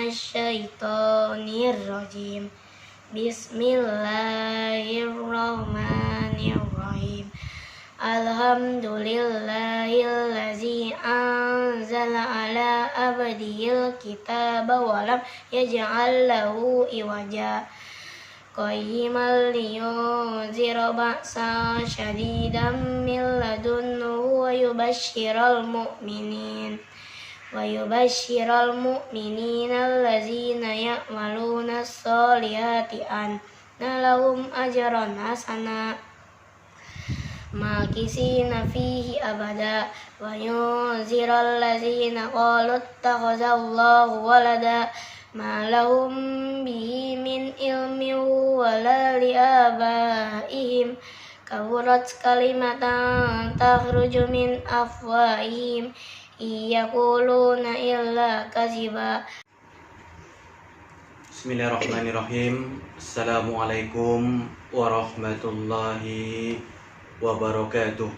minasyaitonir rajim. Bismillahirrahmanirrahim. Alhamdulillahillazi anzala ala abdihil kitaba walam yaj'al lahu iwaja qayyiman liyunzira ba'san syadidan min ladunhu wa yubashshiral mu'minina allazina ya'maluna sholihati anna lahum ajran hasana makisina fihi abada wa yunziral ladzina qalu ittakhadallahu walada ma lahum bihi min ilmin wala liabaihim kaburat kalimatan takhruju min afwahihim yaquluna illa kaziba. Bismillahirrahmanirrahim. Assalamualaikum warahmatullahi wabarakatuh.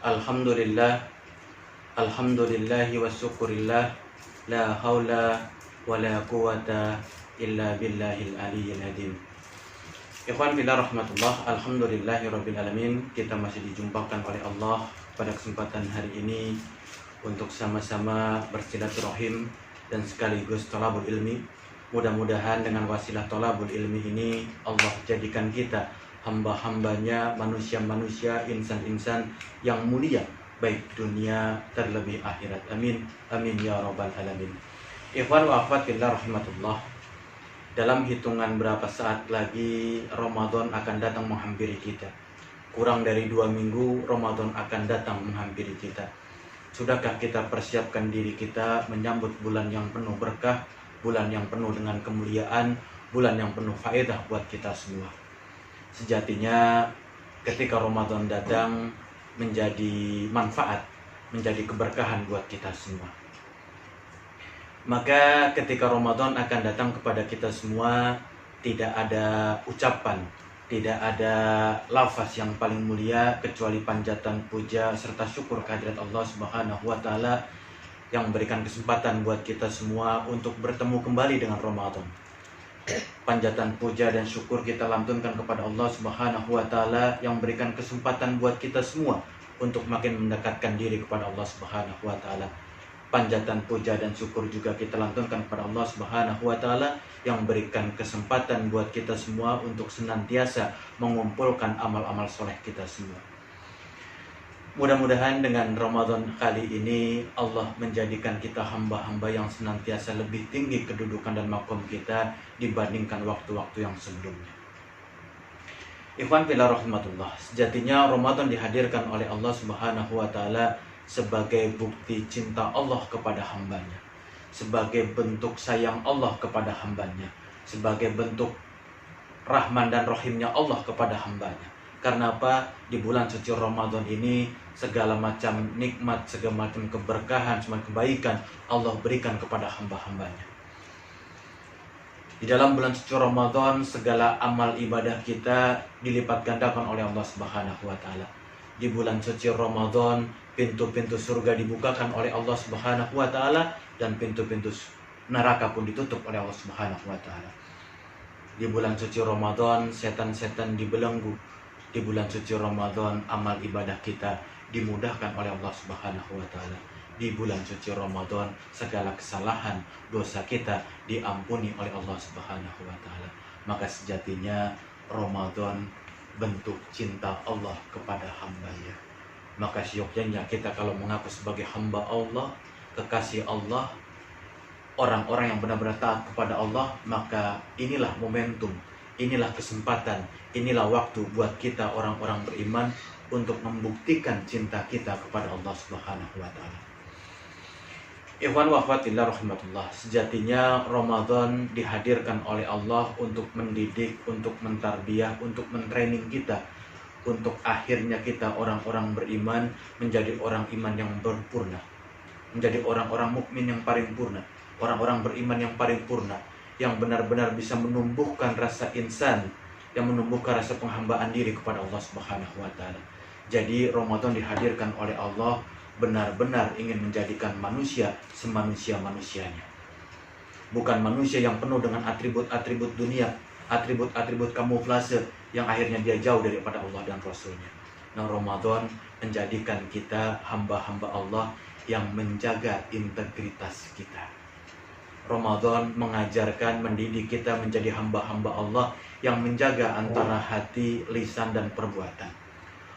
Alhamdulillahi wa syukurillah, la haula wa la quwata illa billahil aliyyil azim. Ikhwan fillah rahmatullah, alhamdulillahi rabbil alamin. Kita masih dijumpakan oleh Allah pada kesempatan hari ini untuk sama-sama bersilaturahim dan sekaligus thalabul ilmi. Mudah-mudahan dengan wasilah thalabul ilmi ini Allah jadikan kita hamba-hambanya, manusia-manusia, insan-insan yang mulia, baik dunia terlebih akhirat. Amin, amin ya rabbal alamin. Ikhwan wa akhwat fillah rahmatullah, dalam hitungan berapa saat lagi Ramadan akan datang menghampiri kita. Kurang dari 2 minggu Ramadan akan datang menghampiri kita. Sudahkah kita persiapkan diri kita menyambut bulan yang penuh berkah, bulan yang penuh dengan kemuliaan, bulan yang penuh faedah buat kita semua? Sejatinya ketika Ramadan datang menjadi manfaat, menjadi keberkahan buat kita semua. Maka ketika Ramadan akan datang kepada kita semua, tidak ada ucapan, tidak ada lafaz yang paling mulia kecuali panjatan puja serta syukur kehadirat Allah Subhanahu wa taala yang memberikan kesempatan buat kita semua untuk bertemu kembali dengan Ramadan. Panjatan puja dan syukur kita lantunkan kepada Allah Subhanahu wa taala yang memberikan kesempatan buat kita semua untuk makin mendekatkan diri kepada Allah Subhanahu wa taala. Panjatan puja dan syukur juga kita lantunkan kepada Allah Subhanahu wa taala yang memberikan kesempatan buat kita semua untuk senantiasa mengumpulkan amal-amal soleh kita semua. Mudah-mudahan dengan Ramadan kali ini Allah menjadikan kita hamba-hamba yang senantiasa lebih tinggi kedudukan dan makom kita dibandingkan waktu-waktu yang sebelumnya. Ikhwan fillah rahmatullah, sejatinya Ramadan dihadirkan oleh Allah Subhanahu wa taala sebagai bukti cinta Allah kepada hambanya, sebagai bentuk sayang Allah kepada hambanya, sebagai bentuk rahman dan rahimnya Allah kepada hambanya. Karena apa? Di bulan suci Ramadan ini segala macam nikmat, segala macam keberkahan, semua kebaikan Allah berikan kepada hamba-hambanya. Di dalam bulan suci Ramadan segala amal ibadah kita dilipat gandakan oleh Allah Subhanahu wa taala. Di bulan suci Ramadan pintu-pintu surga dibukakan oleh Allah Subhanahu wa taala dan pintu-pintu neraka pun ditutup oleh Allah Subhanahu wa taala. Di bulan suci Ramadan setan-setan dibelenggu. Di bulan suci Ramadan amal ibadah kita dimudahkan oleh Allah Subhanahu wa taala. Di bulan suci Ramadan segala kesalahan, dosa kita diampuni oleh Allah Subhanahu wa taala. Maka sejatinya Ramadan bentuk cinta Allah kepada hambanya. Maka syokianya kita kalau mengaku sebagai hamba Allah, kekasih Allah, orang-orang yang benar-benar taat kepada Allah, maka inilah momentum, inilah kesempatan, inilah waktu buat kita orang-orang beriman untuk membuktikan cinta kita kepada Allah Subhanahu wa taala. Ikhwan wa akhwat fillah rahmatullah, sejatinya Ramadan dihadirkan oleh Allah untuk mendidik, untuk mentarbiyah, untuk mentraining kita, untuk akhirnya kita orang-orang beriman menjadi orang iman yang berpurna, menjadi orang-orang mukmin yang paripurna, orang-orang beriman yang paripurna, yang benar-benar bisa menumbuhkan rasa insan, yang menumbuhkan rasa penghambaan diri kepada Allah Subhanahu wa taala. Jadi Ramadan dihadirkan oleh Allah benar-benar ingin menjadikan manusia semanusia-manusianya. bukan manusia yang penuh dengan atribut-atribut dunia, atribut-atribut kamuflase yang akhirnya dia jauh daripada Allah dan Rasulnya. Nah, Ramadan menjadikan kita hamba-hamba Allah yang menjaga integritas kita. Ramadan mengajarkan, mendidik kita menjadi hamba-hamba Allah yang menjaga antara hati, lisan, dan perbuatan.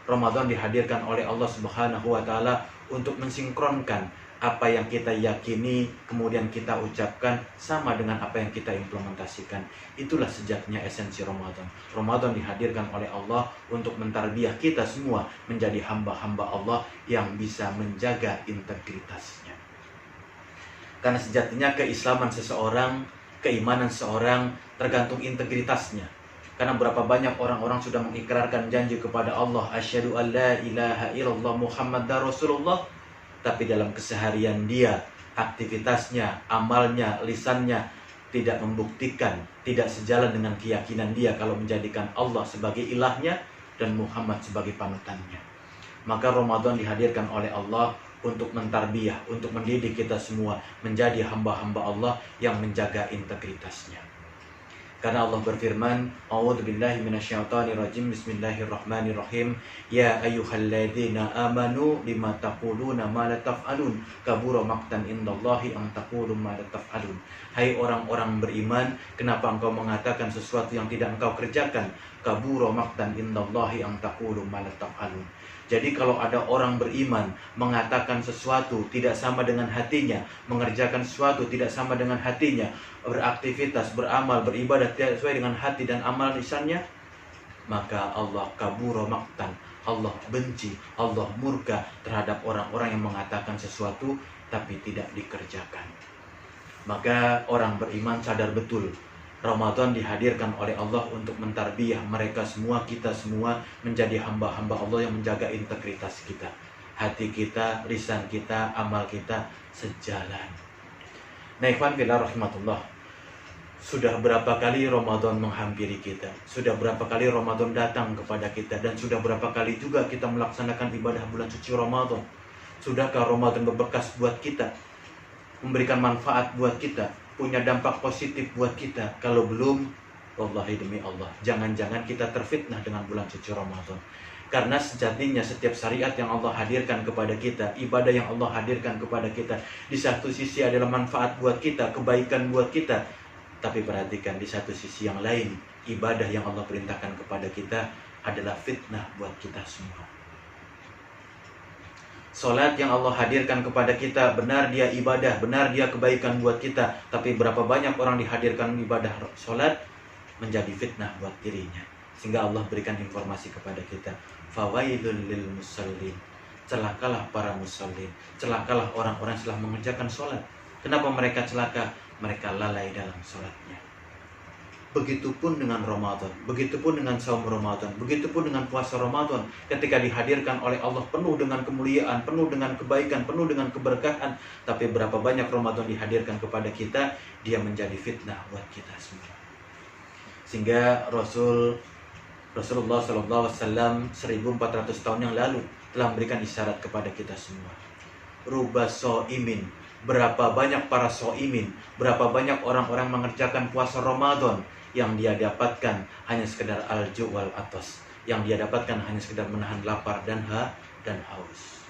Ramadan dihadirkan oleh Allah Subhanahu wa Ta'ala untuk mensinkronkan apa yang kita yakini, kemudian kita ucapkan, sama dengan apa yang kita implementasikan. Itulah sejatinya esensi Ramadan. Ramadan dihadirkan oleh Allah untuk mentarbiyah kita semua menjadi hamba-hamba Allah yang bisa menjaga integritasnya. Karena sejatinya keislaman seseorang, keimanan seseorang tergantung integritasnya. Karena berapa banyak orang-orang sudah mengikrarkan janji kepada Allah, asyhadu an la ilaha illallah Muhammadar Rasulullah, tapi dalam keseharian dia, aktivitasnya, amalnya, lisannya tidak membuktikan, tidak sejalan dengan keyakinan dia kalau menjadikan Allah sebagai ilahnya dan Muhammad sebagai panutannya. Maka Ramadan dihadirkan oleh Allah untuk mentarbiyah, untuk mendidik kita semua menjadi hamba-hamba Allah yang menjaga integritasnya. Karena Allah berfirman, A'udzubillahi minasyaitonirrajim, Bismillahirrahmanirrahim. Ya ayyuhalladzina amanu lima taquluna ma la taf'alun, kabura maqtan indallahi an taqulu ma la taf'alun. Hai orang-orang beriman, kenapa engkau mengatakan sesuatu yang tidak engkau kerjakan? Kabura maqtan indallahi an taqulu ma la taf'alun. Jadi kalau ada orang beriman mengatakan sesuatu tidak sama dengan hatinya, mengerjakan sesuatu tidak sama dengan hatinya, beraktivitas, beramal, beribadah tidak sesuai dengan hati dan amal lisannya, maka Allah kabura maqtan, Allah benci, Allah murka terhadap orang-orang yang mengatakan sesuatu tapi tidak dikerjakan. Maka orang beriman sadar betul Ramadan dihadirkan oleh Allah untuk mentarbiyah mereka semua, kita semua menjadi hamba-hamba Allah yang menjaga integritas kita. Hati kita, lisan kita, amal kita sejalan. Nah, ikhwan fillah rahimatullah, sudah berapa kali Ramadan menghampiri kita, sudah berapa kali Ramadan datang kepada kita, dan sudah berapa kali juga kita melaksanakan ibadah bulan suci Ramadan. Sudahkah Ramadan berbekas buat kita, memberikan manfaat buat kita, punya dampak positif buat kita? Kalau belum, wallahi demi Allah, jangan-jangan kita terfitnah dengan bulan suci Ramadan. Karena sejatinya setiap syariat yang Allah hadirkan kepada kita, ibadah yang Allah hadirkan kepada kita, di satu sisi adalah manfaat buat kita, kebaikan buat kita. Tapi perhatikan, di satu sisi yang lain, ibadah yang Allah perintahkan kepada kita adalah fitnah buat kita semua. Salat yang Allah hadirkan kepada kita, benar dia ibadah, benar dia kebaikan buat kita, tapi berapa banyak orang dihadirkan ibadah salat menjadi fitnah buat dirinya. Sehingga Allah berikan informasi kepada kita, fawailul lil musallin, celakalah para musallin, celakalah orang-orang yang telah mengerjakan salat. Kenapa mereka celaka? Mereka lalai dalam salatnya. Begitupun dengan Ramadan, begitupun dengan saum Ramadan, begitupun dengan puasa Ramadan. Ketika dihadirkan oleh Allah penuh dengan kemuliaan, penuh dengan kebaikan, penuh dengan keberkahan, tapi berapa banyak Ramadan dihadirkan kepada kita, dia menjadi fitnah buat kita semua. Sehingga Rasulullah SAW 1400 tahun yang lalu telah memberikan isyarat kepada kita semua. Ruba so'imin, berapa banyak para so'imin, berapa banyak orang-orang mengerjakan puasa Ramadan, yang dia dapatkan hanya sekedar al-ju' wal atas, yang dia dapatkan hanya sekedar menahan lapar dan haus.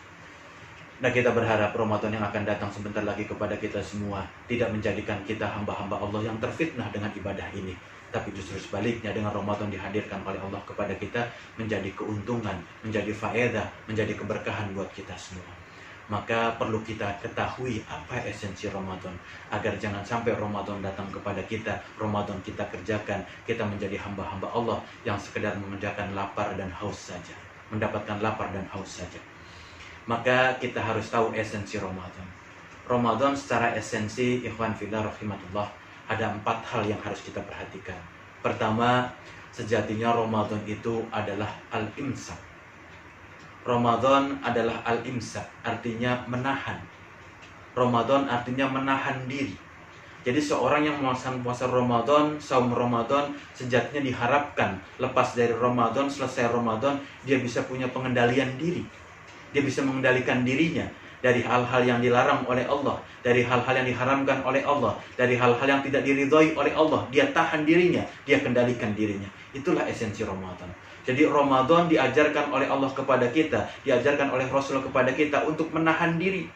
Nah, kita berharap Ramadan yang akan datang sebentar lagi kepada kita semua tidak menjadikan kita hamba-hamba Allah yang terfitnah dengan ibadah ini, tapi justru sebaliknya, dengan Ramadan dihadirkan oleh Allah kepada kita menjadi keuntungan, menjadi faedah, menjadi keberkahan buat kita semua. Maka perlu kita ketahui apa esensi Ramadan, agar jangan sampai Ramadan datang kepada kita, Ramadan kita kerjakan, kita menjadi hamba-hamba Allah yang sekedar mengerjakan lapar dan haus saja, mendapatkan lapar dan haus saja. Maka kita harus tahu esensi Ramadan. Ramadan secara esensi, ikhwan fillah rahimatullah, ada 4 hal yang harus kita perhatikan. Pertama, sejatinya Ramadan itu adalah al-imsak. Ramadan adalah al-imsak, artinya menahan. Ramadan artinya menahan diri. Jadi seorang yang melaksanakan puasa Ramadan, saum Ramadan, sejatinya diharapkan lepas dari Ramadan, selesai Ramadan, dia bisa punya pengendalian diri. Dia bisa mengendalikan dirinya. dari hal-hal yang dilarang oleh Allah, dari hal-hal yang diharamkan oleh Allah, dari hal-hal yang tidak diridhoi oleh Allah. Dia tahan dirinya, dia kendalikan dirinya. Itulah esensi Ramadan. Jadi Ramadan diajarkan oleh Allah kepada kita, diajarkan oleh Rasul kepada kita untuk menahan diri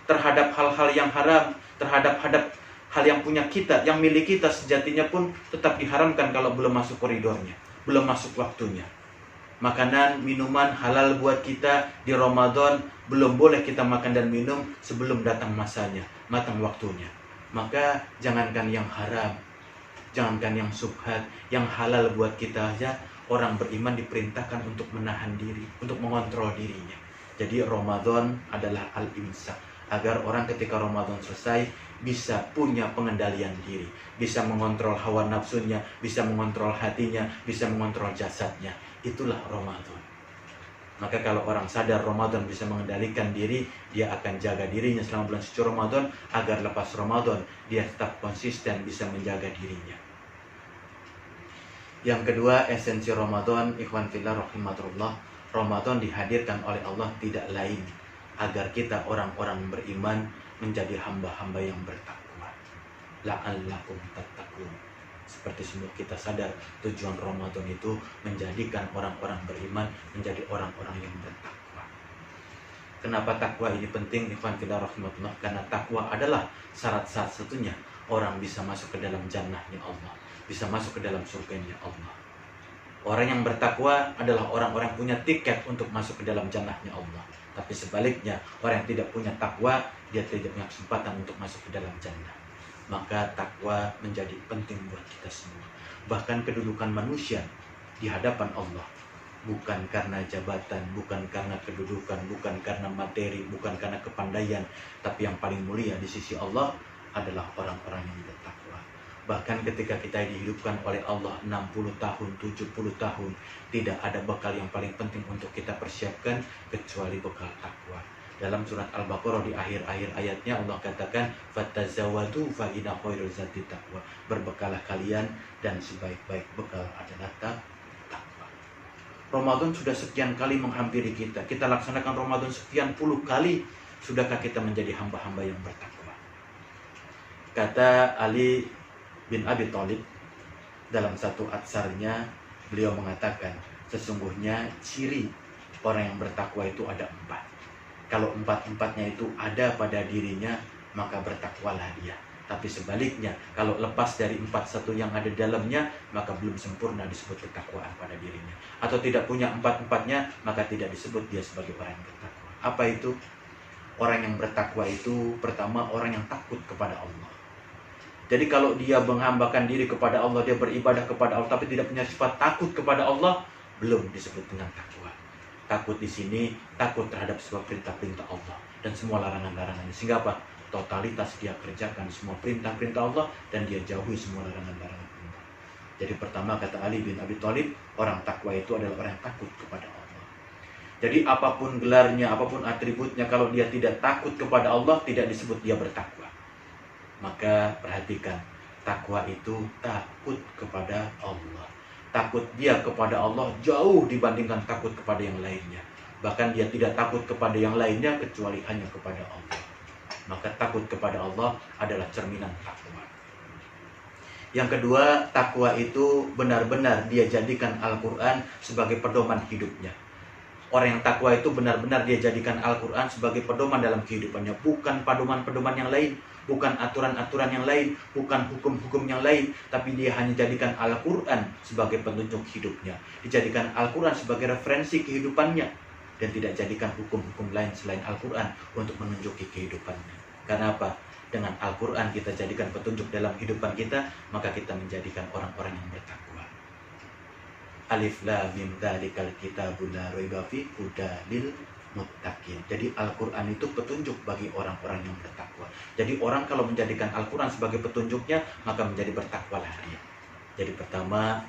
terhadap hal-hal yang haram, terhadap hal yang punya kita, yang milik kita sejatinya pun tetap diharamkan kalau belum masuk koridornya, belum masuk waktunya. Makanan, minuman halal buat kita di Ramadan, belum boleh kita makan dan minum sebelum datang masanya, matang waktunya. Maka jangankan yang haram, jangankan yang subhat, yang halal buat kita aja, orang beriman diperintahkan untuk menahan diri, untuk mengontrol dirinya. Jadi Ramadan adalah al-imsak, agar orang ketika Ramadan selesai bisa punya pengendalian diri, bisa mengontrol hawa nafsunya, bisa mengontrol hatinya, bisa mengontrol jasadnya. Itulah Ramadan. Maka kalau orang sadar Ramadan bisa mengendalikan diri, dia akan jaga dirinya selama bulan suci Ramadan, agar lepas Ramadan dia tetap konsisten bisa menjaga dirinya. Yang kedua, esensi Ramadan, ikhwan fillah rahimakumullah, Ramadan dihadirkan oleh Allah tidak lain agar kita orang-orang beriman menjadi hamba-hamba yang bertakwa. La'allakum tattaqun. Seperti semua kita sadar, tujuan Ramadan itu menjadikan orang-orang beriman menjadi orang-orang yang bertakwa. Kenapa takwa ini penting, ikhwan fillah rahimakumullah? Karena takwa adalah syarat satunya orang bisa masuk ke dalam jannahnya Allah, bisa masuk ke dalam surganya Allah. Orang yang bertakwa adalah orang-orang yang punya tiket untuk masuk ke dalam jannahnya Allah. Tapi sebaliknya, orang yang tidak punya takwa, dia tidak punya kesempatan untuk masuk ke dalam jannah. Maka takwa menjadi penting buat kita semua. Bahkan kedudukan manusia di hadapan Allah bukan karena jabatan, bukan karena kedudukan, bukan karena materi, bukan karena kepandaian, tapi yang paling mulia di sisi Allah adalah orang-orang yang bertakwa. Bahkan ketika kita dihidupkan oleh Allah 60 tahun, 70 tahun, tidak ada bekal yang paling penting untuk kita persiapkan kecuali bekal takwa. Dalam surat Al-Baqarah di akhir-akhir ayatnya Allah katakan, "Fatazawwadu fa inna khairaz zati taqwa." Berbekalah kalian dan sebaik-baik bekal adalah takwa. Ramadan sudah sekian kali menghampiri kita. Kita laksanakan Ramadan sekian puluh kali. Sudahkah kita menjadi hamba-hamba yang bertakwa? Kata Ali bin Abi Thalib dalam satu atsarnya, beliau mengatakan, sesungguhnya ciri orang yang bertakwa itu ada 4. Kalau 4-4-nya itu ada pada dirinya, maka bertakwalah dia. Tapi sebaliknya, kalau lepas dari 4-1 yang ada dalamnya, maka belum sempurna disebut ketakwaan pada dirinya. Atau tidak punya 4-4-nya, maka tidak disebut dia sebagai orang yang bertakwa. Apa itu? Orang yang bertakwa itu pertama orang yang takut kepada Allah. Jadi kalau dia menghambakan diri kepada Allah, dia beribadah kepada Allah, tapi tidak punya sifat takut kepada Allah, belum disebut dengan takwa. Takut di sini, takut terhadap semua perintah-perintah Allah dan semua larangan-larangannya. Sehingga apa? Totalitas dia kerjakan semua perintah-perintah Allah dan dia jauhi semua larangan-larangan Allah. Jadi pertama kata Ali bin Abi Thalib, orang takwa itu adalah orang yang takut kepada Allah. Jadi apapun gelarnya, apapun atributnya, kalau dia tidak takut kepada Allah, tidak disebut dia bertakwa. Maka perhatikan, takwa itu takut kepada Allah. Takut dia kepada Allah jauh dibandingkan takut kepada yang lainnya. Bahkan dia tidak takut kepada yang lainnya kecuali hanya kepada Allah. Maka takut kepada Allah adalah cerminan takwa. Yang kedua, takwa itu benar-benar dia jadikan Al-Quran sebagai pedoman hidupnya. Orang yang takwa itu benar-benar dia jadikan Al-Quran sebagai pedoman dalam kehidupannya. Bukan pedoman-pedoman yang lain, bukan aturan-aturan yang lain, bukan hukum-hukum yang lain, tapi dia hanya jadikan Al-Quran sebagai petunjuk hidupnya. Dijadikan Al-Quran sebagai referensi kehidupannya, dan tidak jadikan hukum-hukum lain selain Al-Quran untuk menunjuki kehidupannya. Karena apa? Dengan Al-Quran kita jadikan petunjuk dalam kehidupan kita, maka kita menjadikan orang-orang yang bertakwa. Alif lam mim dzalikal kitabul la raiba fihi hudan lil muttaqin. Jadi Al-Quran itu petunjuk bagi orang-orang yang bertakwa. Jadi orang kalau menjadikan Al-Quran sebagai petunjuknya, maka menjadi bertakwalah dia. Jadi pertama,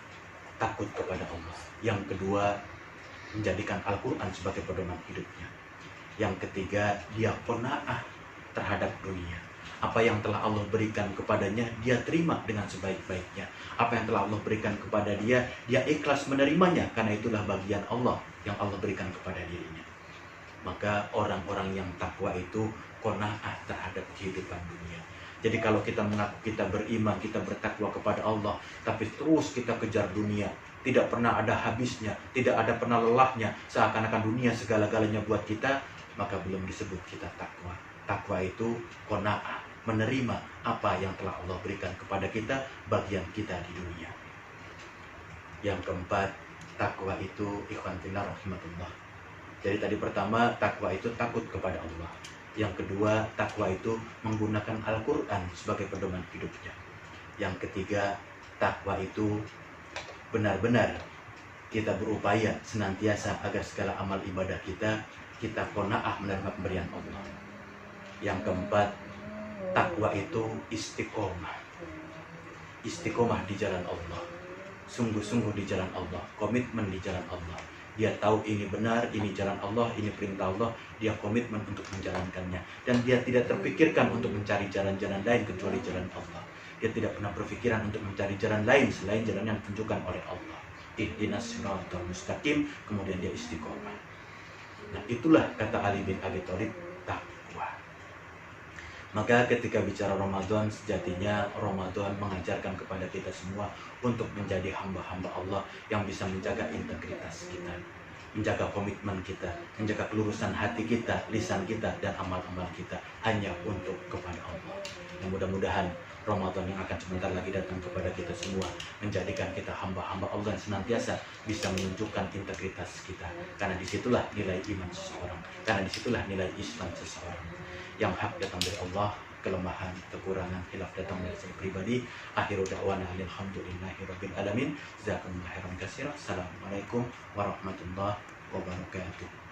takut kepada Allah. Yang kedua, menjadikan Al-Quran sebagai pedoman hidupnya. Yang ketiga, dia qanaah terhadap dunia. Apa yang telah Allah berikan kepadanya, dia terima dengan sebaik-baiknya. Apa yang telah Allah berikan kepada dia, dia ikhlas menerimanya, karena itulah bagian Allah yang Allah berikan kepada dirinya. Maka orang-orang yang takwa itu qanaah terhadap kehidupan dunia. Jadi kalau kita mengaku kita beriman, kita bertakwa kepada Allah, tapi terus kita kejar dunia, tidak pernah ada habisnya, tidak ada pernah lelahnya, seakan-akan dunia segala-galanya buat kita, maka belum disebut kita takwa. Takwa itu qanaah, menerima apa yang telah Allah berikan kepada kita, bagian kita di dunia. Yang keempat, takwa itu ikhwan fillah rahimatullah. Jadi tadi pertama, takwa itu takut kepada Allah. Yang kedua, takwa itu menggunakan Al-Quran sebagai pedoman hidupnya. Yang ketiga, takwa itu benar-benar kita berupaya senantiasa agar segala amal ibadah kita qanaah menerima pemberian Allah. Yang keempat, takwa itu istiqomah. Istiqomah di jalan Allah. Sungguh-sungguh di jalan Allah, komitmen di jalan Allah. Dia tahu ini benar, ini jalan Allah, ini perintah Allah, dia komitmen untuk menjalankannya. Dan dia tidak terpikirkan untuk mencari jalan-jalan lain kecuali jalan Allah. Dia tidak pernah berpikiran untuk mencari jalan lain selain jalan yang ditunjukkan oleh Allah. Ihdinas siratal mustaqim, kemudian dia istiqomah. Nah, itulah kata Ali bin Abi Thalib, takwa. Maka ketika bicara Ramadan, sejatinya Ramadan mengajarkan kepada kita semua untuk menjadi hamba-hamba Allah yang bisa menjaga integritas kita, menjaga komitmen kita, menjaga kelurusan hati kita, lisan kita, dan amal-amal kita hanya untuk kepada Allah. Dan mudah-mudahan Ramadan yang akan sebentar lagi datang kepada kita semua menjadikan kita hamba-hamba Allah yang senantiasa bisa menunjukkan integritas kita. Karena disitulah nilai iman seseorang, karena disitulah nilai Islam seseorang. Yang hak datang dari Allah, kelemahan, kekurangan, khilaf datang dari saya pribadi. Akhiru da'wana alhamdulillahirabbil alamin. Jazakumullahu khairan katsiran. Assalamualaikum warahmatullahi wabarakatuh.